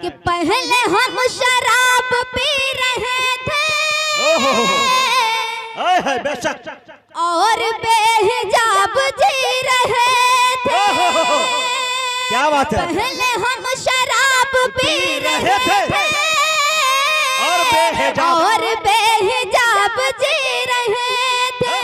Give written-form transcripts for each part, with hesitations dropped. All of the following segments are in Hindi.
कि पहले हम शराब पी रहे थे बेशक और बेहिजाब जी रहे थे। क्या बात है। पहले हम शराब पी रहे थे और बेहिजाब जी रहे थे।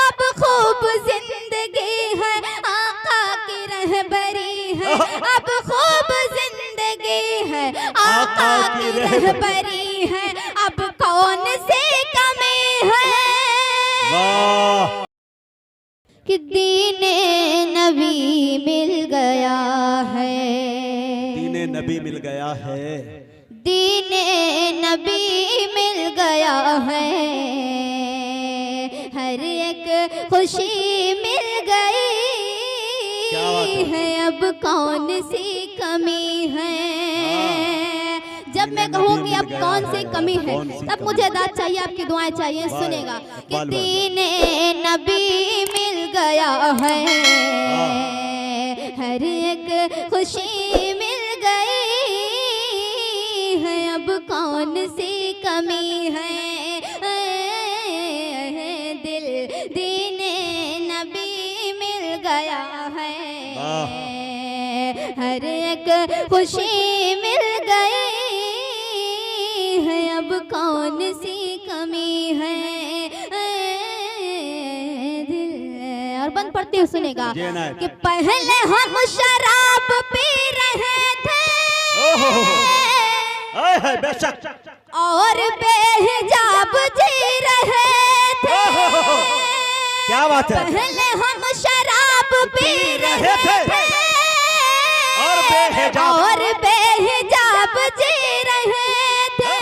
अब खूब जिंदगी है आका की रहबरी है। अब खूब जिंदगी है आका की रहबरी है। अब कौन सी कमी है कि दीने नबी मिल गया है। दीने नबी मिल गया है। दीने नबी मिल गया है। हर एक खुशी मिल गई है। अब कौन सी कमी है। जब मैं कहूँगी अब कौन सी कमी है तब मुझे दाद चाहिए, आपकी दुआएं चाहिए। सुनेगा कि दीने नबी मिल गया है। हर एक खुशी मिल गई है। अब कौन सी कमी है। दिल दीने नबी मिल गया है। हर एक खुशी मिल गई है। अब कौन सी कमी है। दिल और बंद पड़ती हूँ। सुनेगा कि पहले हम शराब पी रहे थे बेशक और बेहिजाब जी रहे थे। क्या बात है। पहले हम शराब पी रहे थे और बेहिजाब जी रहे थे।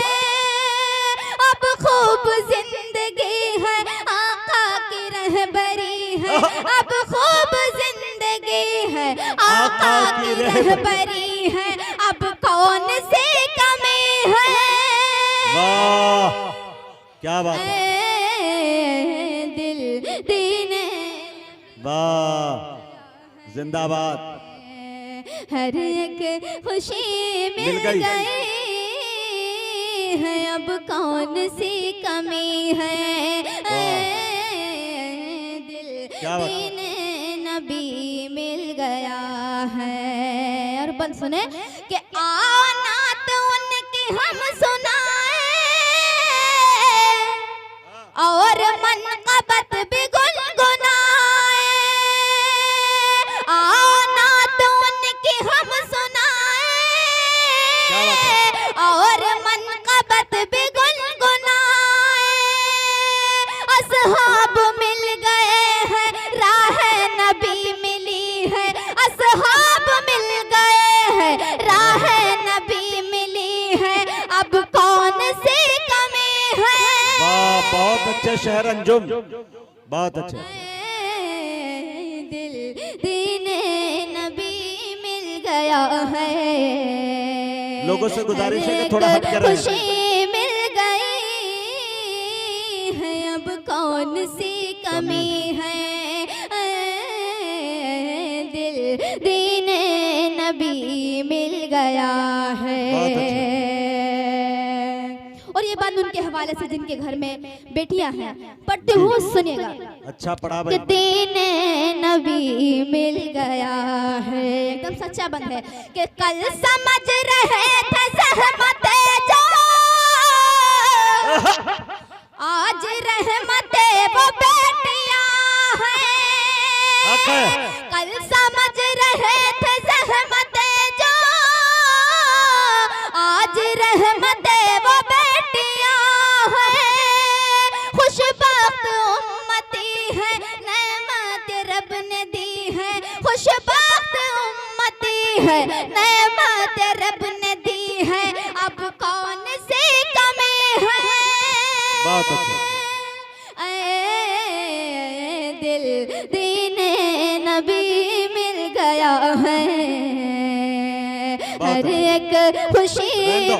अब खूब जिंदगी है आका की रहबरी है। अब खूब जिंदगी है आका की रहबरी है। अब कौन सी कमी है। वाह क्या बात है। दिल दीने वाह जिंदाबाद। हर एक खुशी मिल गई है। अब कौन सी कमी है। दिल दीने नबी मिल गया है। और बन सुने कि आना तो उनकी हम सुनाए और मनक़बत भी गुनगुनाए। आना तो उनकी हम सुनाए और मनक़बत भी गुनगुनाए। असहाब मिल गए हैं राह नबी मिली है। असहाब मिल गए हैं राह नबी मिली है। अब कौन सी कमी है। वाह बहुत अच्छे शहर अंजुम, बहुत अच्छे। दिल दीने नबी मिल गया है। लोगों से गुजारिश है कि थोड़ा हट कर रहें। खुशी मिल गई है। अब कौन सी कमी है। दिल दीने नबी मिल गया है। और ये बात उनके हवाले से जिनके घर में बेटियां हैं पढ़ती हूँ। सुनिएगा अच्छा पढ़ा कि भाई। दीने नबी मिल गया है। एकदम सच्चा बंद है कि कल समझ रहे थे ज़हमते जो आज रहमते वो बेटियां हैं। कल समझ रहे थे ज़हमते जो आज रहमते वो बेटियां हैं। खुशबख्त उम्मती है नेमत रब ने दी है। खुशबख्त उम्मती है नेमत रब ने दी है। अब कौन सी कमी है। बहुत अच्छा। दिल दीने नबी मिल गया है। हर एक खुशी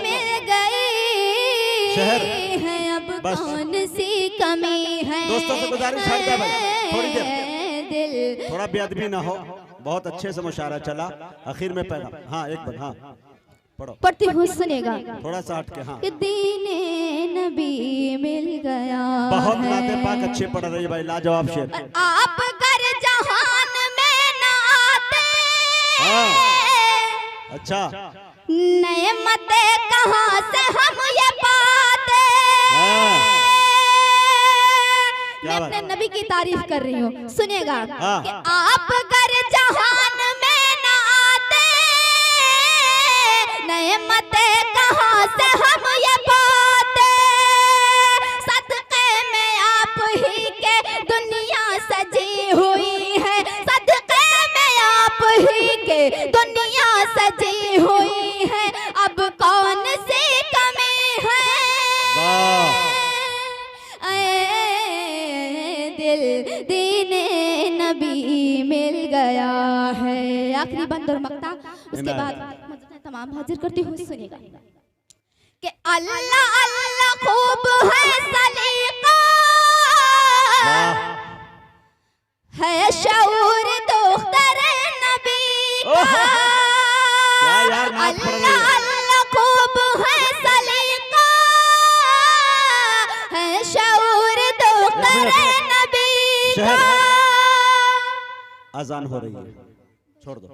मिल गई है। अब कौन सी कमी है। दोस्तों से गुजारिश हट जाए भाई थोड़ी देर। दिल थोड़ा बेअदबी ना हो। बहुत अच्छे से मुशायरा चला। आखिर में पैगाम। हाँ एक बार। हाँ पढ़ो पढ़ती हूँ, सुनेगा। थोड़ा सा हट के। हाँ कि दीने नबी मिल गया बहुत है। नाते पाक अच्छे पढ़ रही है भाई, लाजवाब शेर। और आप कर जहान में न आते। हाँ अच्छा। नेमते कहाँ से हम ये पाते। हाँ मैं अपने नबी की तारीफ कर रही हूँ, सुनेगा। हाँ। कि आप कर जहान में न आते। नेमते कहाँ से हम ये पाते। सदके में आप ही के दुनिया सजी हुई है। सदके में आप ही के दुनिया सजी हुई है। अब कौन सी कमी है। वाह दिल दीने नबी मिल गया है। आखिरी बंद और मक्ता, उसके बाद मैं तमाम हाजिर करती हूँ, सुनेगा। कि अल्लाह अल्लाह खूब है सलीका है शऊर दोख्तर नबी का। क्या यार नाच पढ़ रही है। अल्लाह अल्लाह खूब है सलीका है शऊर दोख्तर नबी का। अजान हो रही है, छोड़ दो।